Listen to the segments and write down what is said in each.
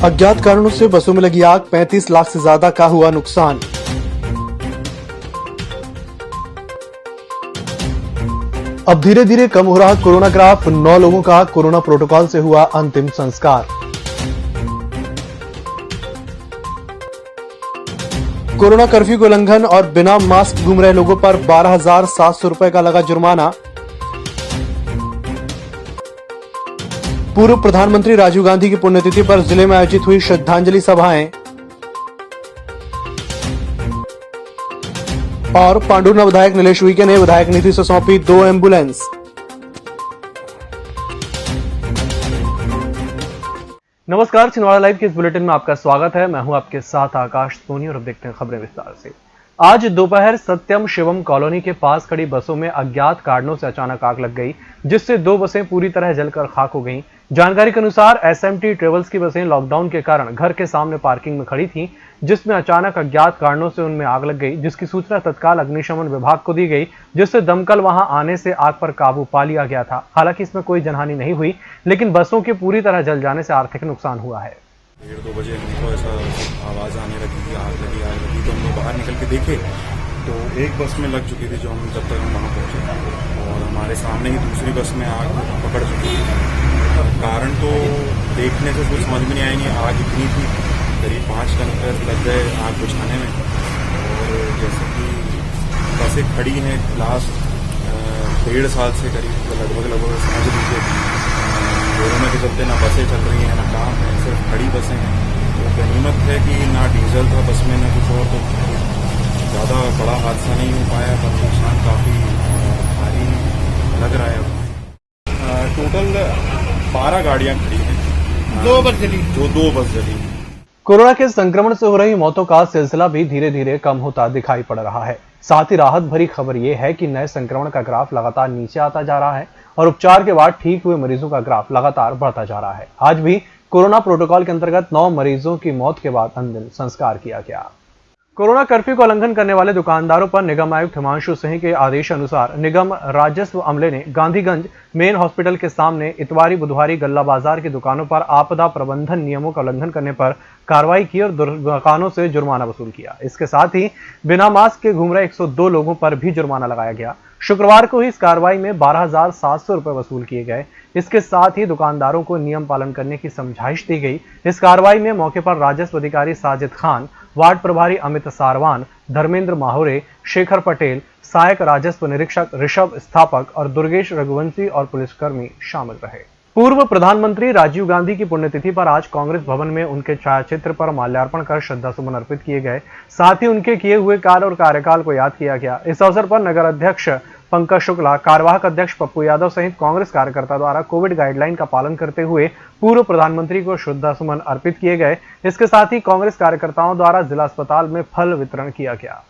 अज्ञात कारणों से बसों में लगी आग, 35 लाख से ज्यादा का हुआ नुकसान। अब धीरे धीरे कम हो रहा कोरोना ग्राफ, 9 लोगों का कोरोना प्रोटोकॉल से हुआ अंतिम संस्कार। कोरोना कर्फ्यू के उल्लंघन और बिना मास्क घूम रहे लोगों पर 12,700 रुपए का लगा जुर्माना। पूर्व प्रधानमंत्री राजीव गांधी की पुण्यतिथि पर जिले में आयोजित हुई श्रद्धांजलि सभाएं। और पांडुर्ना विधायक नीलेश उइके ने विधायक निधि से सौंपी 2 एम्बुलेंस। नमस्कार, छिंदवाड़ा लाइव के इस बुलेटिन में आपका स्वागत है। मैं हूं आपके साथ आकाश सोनी और अब देखते हैं खबरें विस्तार से। आज दोपहर सत्यम शिवम कॉलोनी के पास खड़ी बसों में अज्ञात कारणों से अचानक आग लग गई, जिससे 2 बसें पूरी तरह जलकर खाक हो गईं। जानकारी के अनुसार एसएमटी ट्रेवल्स की बसें लॉकडाउन के कारण घर के सामने पार्किंग में खड़ी थीं, जिसमें अचानक अज्ञात कारणों से उनमें आग लग गई, जिसकी सूचना तत्काल अग्निशमन विभाग को दी गई, जिससे दमकल वहां आने से आग पर काबू पा लिया गया था। हालांकि इसमें कोई जनहानि नहीं हुई, लेकिन बसों के पूरी तरह जल जाने से आर्थिक नुकसान हुआ है। 1:30 बजे हमको ऐसा आवाज़ आने लगी कि आग लगी तो हम लोग बाहर निकल के देखे तो एक बस में लग चुकी थी, जो हम जब तक हम वहाँ पहुँचे, और हमारे सामने ही दूसरी बस में आग पकड़ चुकी थी। कारण तो देखने से कुछ समझ में नहीं आई, नहीं आग इतनी थी, करीब 5 घंटे लग गए आग बुझाने में। और जैसे कि बसें खड़ी हैं लास्ट 1.5 साल से करीब लगभग समझ लीजिए कोरोना के चलते ना बसें चल रही हैं, ना काम है, सिर्फ खड़ी बसें हैं। तो गनीमत है कि ना डीजल था बस में, ना कुछ और, तो ज़्यादा बड़ा हादसा नहीं हो पाया, पर नुकसान काफ़ी भारी लग रहा है। टोटल 12 गाड़ियाँ खड़ी हैं, 2 बस जली, जो 2 बस जली। कोरोना के संक्रमण से हो रही मौतों का सिलसिला भी धीरे धीरे कम होता दिखाई पड़ रहा है। साथ ही राहत भरी खबर यह है कि नए संक्रमण का ग्राफ लगातार नीचे आता जा रहा है और उपचार के बाद ठीक हुए मरीजों का ग्राफ लगातार बढ़ता जा रहा है। आज भी कोरोना प्रोटोकॉल के अंतर्गत 9 मरीजों की मौत के बाद अंतिम संस्कार किया गया। कोरोना कर्फ्यू का उल्लंघन करने वाले दुकानदारों पर निगम आयुक्त हिमांशु सिंह के आदेश अनुसार निगम राजस्व अमले ने गांधीगंज मेन हॉस्पिटल के सामने इतवारी बुधवारी गल्ला बाजार की दुकानों पर आपदा प्रबंधन नियमों का उल्लंघन करने पर कार्रवाई की और दुकानों से जुर्माना वसूल किया। इसके साथ ही बिना मास्क के घूम रहे 102 लोगों पर भी जुर्माना लगाया गया। शुक्रवार को ही इस कार्रवाई में 12,700 रुपए वसूल किए गए। इसके साथ ही दुकानदारों को नियम पालन करने की समझाइश दी गई। इस कार्रवाई में मौके पर राजस्व अधिकारी साजिद खान, वार्ड प्रभारी अमित सारवान, धर्मेंद्र माहुरे, शेखर पटेल, सहायक राजस्व निरीक्षक ऋषभ स्थापक और दुर्गेश रघुवंशी और पुलिसकर्मी शामिल रहे। पूर्व प्रधानमंत्री राजीव गांधी की पुण्यतिथि पर आज कांग्रेस भवन में उनके छायाचित्र पर माल्यार्पण कर श्रद्धासुमन अर्पित किए गए। साथ ही उनके किए हुए कार्य और कार्यकाल को याद किया गया। इस अवसर पर नगर अध्यक्ष पंकज शुक्ला, कार्यवाहक अध्यक्ष पप्पू यादव सहित कांग्रेस कार्यकर्ता द्वारा कोविड गाइडलाइन का पालन करते हुए पूर्व प्रधानमंत्री को श्रद्धासुमन अर्पित किए गए। इसके साथ ही कांग्रेस कार्यकर्ताओं द्वारा जिला अस्पताल में फल वितरण किया गया।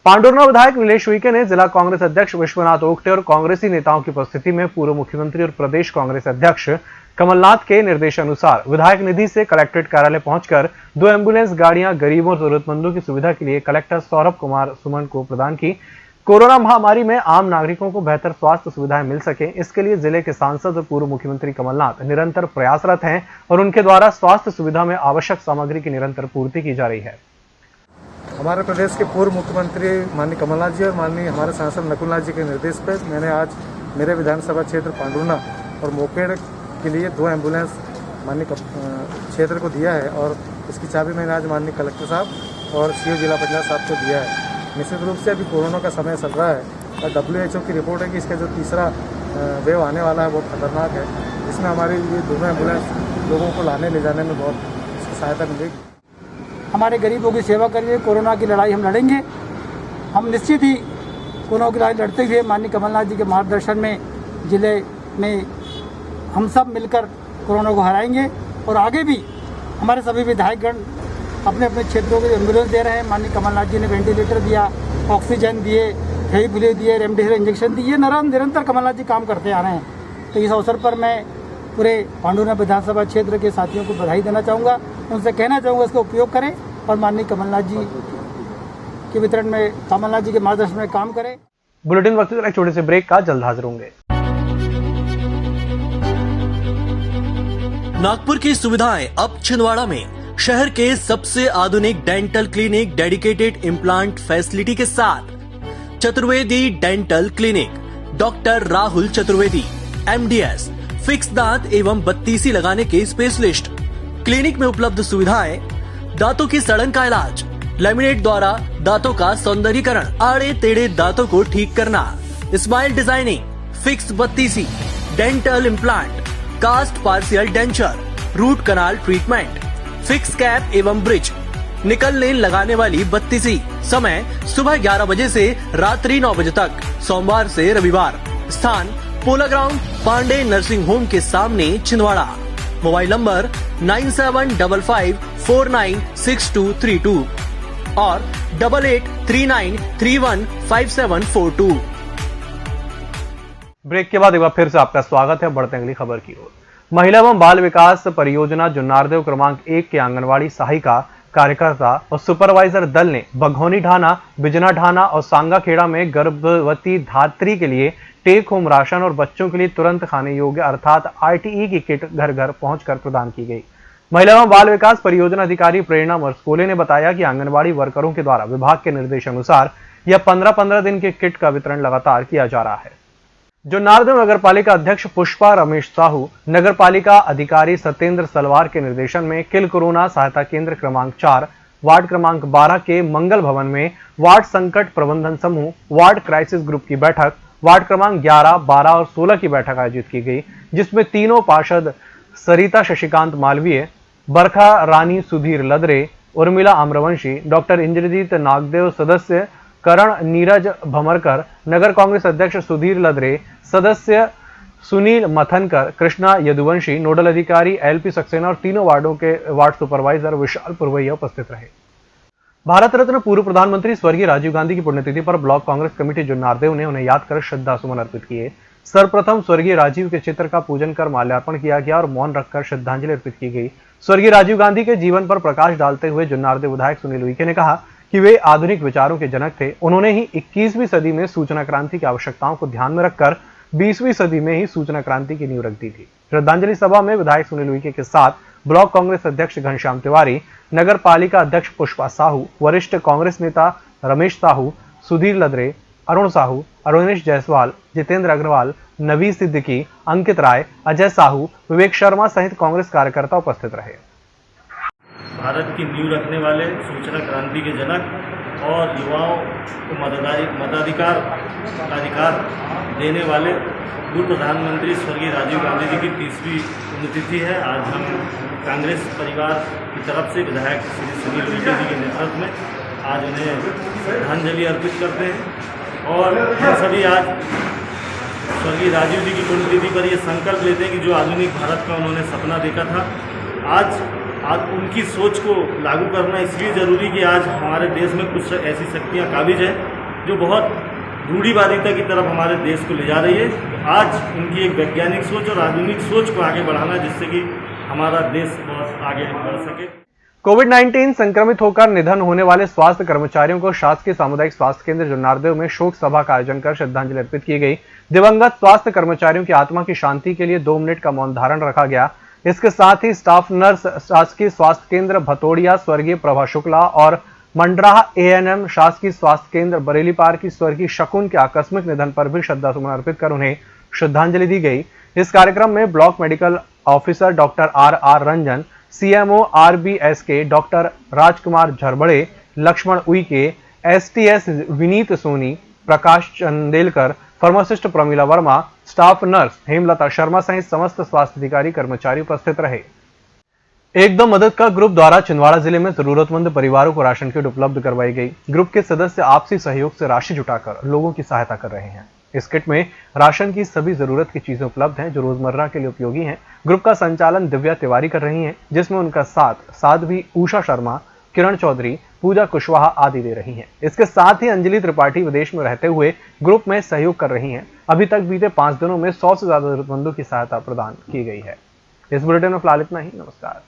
पांडुर्ना विधायक नीलेश उइके ने जिला कांग्रेस अध्यक्ष विश्वनाथ ओक्टे और कांग्रेसी नेताओं की उपस्थिति में पूर्व मुख्यमंत्री और प्रदेश कांग्रेस अध्यक्ष कमलनाथ के निर्देशानुसार विधायक निधि से कलेक्ट्रेट कार्यालय पहुंचकर 2 एम्बुलेंस गाड़ियां गरीबों और जरूरतमंदों की सुविधा के लिए कलेक्टर सौरभ कुमार सुमन को प्रदान की। कोरोना महामारी में आम नागरिकों को बेहतर स्वास्थ्य सुविधाएं मिल सके, इसके लिए जिले के सांसद और पूर्व मुख्यमंत्री कमलनाथ निरंतर प्रयासरत हैं और उनके द्वारा स्वास्थ्य सुविधा में आवश्यक सामग्री की निरंतर पूर्ति की जा रही है। हमारे प्रदेश के पूर्व मुख्यमंत्री माननीय कमलनाथ जी और माननीय हमारे सांसद नकुलनाथ जी के निर्देश पर मैंने आज मेरे विधानसभा क्षेत्र पांडुर्ना और मोकेड़ के लिए 2 एम्बुलेंस माननीय क्षेत्र को दिया है और इसकी चाबी मैंने आज माननीय कलेक्टर साहब और सीओ जिला पंचायत साहब को दिया है। निश्चित रूप से अभी कोरोना का समय चल रहा है और WHO की रिपोर्ट है कि इसका जो तीसरा वेव आने वाला है वो खतरनाक है, जिसमें हमारी ये दोनों एम्बुलेंस लोगों को लाने ले जाने में बहुत इसकी सहायता मिलेगी। हमारे गरीबों की सेवा करिए। कोरोना की लड़ाई हम लड़ेंगे। हम निश्चित ही कोरोना की लड़ाई लड़ते हुए माननीय कमलनाथ जी के मार्गदर्शन में जिले में हम सब मिलकर कोरोना को हराएंगे और आगे भी हमारे सभी विधायकगण अपने अपने क्षेत्रों को एम्बुलेंस दे रहे हैं। माननीय कमलनाथ जी ने वेंटिलेटर दिया, ऑक्सीजन दिए, हेलीफिले दिए, रेमडेसिविर इंजेक्शन दिए। निरंतर कमलनाथ जी काम करते आ रहे हैं। तो इस अवसर पर मैं पूरे पांडुर्ना विधानसभा क्षेत्र के साथियों को बधाई देना चाहूँगा। उनसे कहना चाहूँगा इसका उपयोग करें और माननीय कमलनाथ जी के वितरण में, कमलनाथ जी के मार्गदर्शन में काम करें। बुलेटिन वक्त एक छोटे से ब्रेक का, जल्द हाजिर होंगे। नागपुर की सुविधाएं अब छिंदवाड़ा में। शहर के सबसे आधुनिक dental clinic dedicated implant facility के साथ Chaturvedi dental clinic, doctor Rahul Chaturvedi, MDS, fix दांत एवं बत्तीसी लगाने के स्पेशलिस्ट। क्लिनिक में उपलब्ध सुविधाएं: दांतों की सड़न का इलाज, लैमिनेट द्वारा दांतों का सौंदर्यीकरण, आड़े टेढ़े दांतों को ठीक करना, स्माइल डिजाइनिंग, फिक्स बत्तीसी, dental implant, cast partial denture, root canal treatment, fix cap एवं ब्रिज, निकल लेन लगाने वाली बत्तीसी। समय सुबह 11 बजे से रात्रि 9 बजे तक, सोमवार से रविवार। स्थान पोला ग्राउंड, पांडे नर्सिंग होम के सामने, छिंदवाड़ा। मोबाइल नंबर 9755496232 और 8839315742। ब्रेक के बाद एक बार फिर से आपका स्वागत है। बढ़ते अगली खबर की ओर। महिला एवं बाल विकास परियोजना जुन्नारदेव क्रमांक 1 के आंगनवाड़ी सहायिका, कार्यकर्ता और सुपरवाइजर दल ने बघौनी ढाना, बिजना ढाना और सांगा खेड़ा में गर्भवती धात्री के लिए टेक होम राशन और बच्चों के लिए तुरंत खाने योग्य अर्थात ITE की किट घर घर पहुंचकर प्रदान की गई। महिला एवं बाल विकास परियोजना अधिकारी प्रेरणा मरस्कोले ने बताया कि आंगनबाड़ी वर्करों के द्वारा विभाग के निर्देशानुसार यह 15-15 दिन के किट का वितरण लगातार किया जा रहा है। जुन्नारदेव नगर पालिका अध्यक्ष पुष्पा रमेश साहू, नगर पालिका अधिकारी सत्येंद्र सलवार के निर्देशन में किल कोरोना सहायता केंद्र क्रमांक 4, वार्ड क्रमांक 12 के मंगल भवन में वार्ड संकट प्रबंधन समूह, वार्ड क्राइसिस ग्रुप की बैठक, वार्ड क्रमांक 11, 12 और 16 की बैठक आयोजित की गई, जिसमें तीनों पार्षद सरिता शशिकांत मालवीय, बरखा रानी सुधीर लदरे, उर्मिला आम्रवंशी, डॉक्टर इंद्रजीत नागदेव सदस्य, करण नीरज भमरकर, नगर कांग्रेस अध्यक्ष सुधीर लदरे, सदस्य सुनील मथनकर, कृष्णा यदुवंशी, नोडल अधिकारी LP सक्सेना और तीनों वार्डों के वार्ड सुपरवाइजर विशाल पुरवैया उपस्थित रहे। भारत रत्न पूर्व प्रधानमंत्री स्वर्गीय राजीव गांधी की पुण्यतिथि पर ब्लॉक कांग्रेस कमेटी जुन्नारदेव ने उन्हें याद कर श्रद्धा सुमन अर्पित किए। सर्वप्रथम स्वर्गीय राजीव के चित्र का पूजन कर माल्यार्पण किया गया और मौन रखकर श्रद्धांजलि अर्पित की गई। स्वर्गीय राजीव गांधी के जीवन पर प्रकाश डालते हुए जुन्नारदेव विधायक सुनील उइके ने कहा कि वे आधुनिक विचारों के जनक थे। उन्होंने ही 21वीं सदी में सूचना क्रांति की आवश्यकताओं को ध्यान में रखकर 20वीं सदी में ही सूचना क्रांति की नींव रख दी थी। श्रद्धांजलि सभा में विधायक सुनील उइके के साथ ब्लॉक कांग्रेस अध्यक्ष घनश्याम तिवारी, नगर पालिका अध्यक्ष पुष्पा साहू, वरिष्ठ कांग्रेस नेता रमेश साहू, सुधीर लदरे, अरुण साहू, अरुणेश जायसवाल, जितेंद्र अग्रवाल, नवी सिद्दीकी, अंकित राय, अजय साहू, विवेक शर्मा सहित कांग्रेस कार्यकर्ता उपस्थित रहे। भारत की नींव रखने वाले, सूचना क्रांति के जनक और युवाओं को मताधिकार का अधिकार देने वाले पूर्व प्रधानमंत्री स्वर्गीय राजीव गांधी जी की 30वीं पुण्यतिथि है। आज हम कांग्रेस परिवार की तरफ से विधायक श्री सुनील उइके जी के नेतृत्व में आज उन्हें श्रद्धांजलि अर्पित करते हैं और हम सभी आज स्वर्गीय राजीव जी की पुण्यतिथि पर ये संकल्प लेते हैं कि जो आधुनिक भारत का उन्होंने सपना देखा था, आज उनकी सोच को लागू करना इसलिए ज़रूरी कि आज हमारे देश में कुछ ऐसी शक्तियाँ काबिज हैं जो बहुत रूढ़िवादिता की तरफ हमारे देश को ले जा रही है। आज उनकी एक वैज्ञानिक सोच और आधुनिक सोच को आगे बढ़ाना, जिससे कि हमारा देश बहुत आगे बढ़ सके। कोविड-19 संक्रमित होकर निधन होने वाले स्वास्थ्य कर्मचारियों को शासकीय सामुदायिक स्वास्थ्य केंद्र जुन्नारदेव में शोक सभा का आयोजन कर श्रद्धांजलि अर्पित की गई। दिवंगत स्वास्थ्य कर्मचारियों की आत्मा की शांति के लिए 2 मिनट का मौन धारण रखा गया। इसके साथ ही स्टाफ नर्स शासकीय स्वास्थ्य केंद्र भतोड़िया स्वर्गीय प्रभा शुक्ला और मंडराह ANM शासकीय स्वास्थ्य केंद्र बरेली पार की स्वर्गीय शकुन के आकस्मिक निधन पर भी श्रद्धासुमन अर्पित कर उन्हें श्रद्धांजलि दी गई। इस कार्यक्रम में block medical officer doctor RR Ranjan, CMO RBSK doctor Rajkumar Jharbade, Laxman Uike, STS Vineet Soni, Prakash Chandelkar, pharmacist Pramila Verma, staff nurse Hemlata Sharma सहित समस्त स्वास्थ्य अधिकारी कर्मचारी उपस्थित रहे। एकदम मदद का ग्रुप द्वारा छिंदवाड़ा जिले में जरूरतमंद परिवारों को राशन किट उपलब्ध करवाई गई। ग्रुप के सदस्य आपसी सहयोग से राशि जुटाकर लोगों की सहायता कर रहे हैं। इस किट में राशन की सभी जरूरत की चीजें उपलब्ध हैं जो रोजमर्रा के लिए उपयोगी हैं। ग्रुप का संचालन दिव्या तिवारी कर रही हैं, जिसमें उनका साथ साध्वी उषा शर्मा, किरण चौधरी, पूजा कुशवाहा आदि दे रही हैं। इसके साथ ही अंजलि त्रिपाठी विदेश में रहते हुए ग्रुप में सहयोग कर रही हैं। अभी तक बीते 5 दिनों में 100 से ज्यादा जरूरतमंदों की सहायता प्रदान की गई है। इस बुलेटिन में फिलहाल इतना ही। नमस्कार।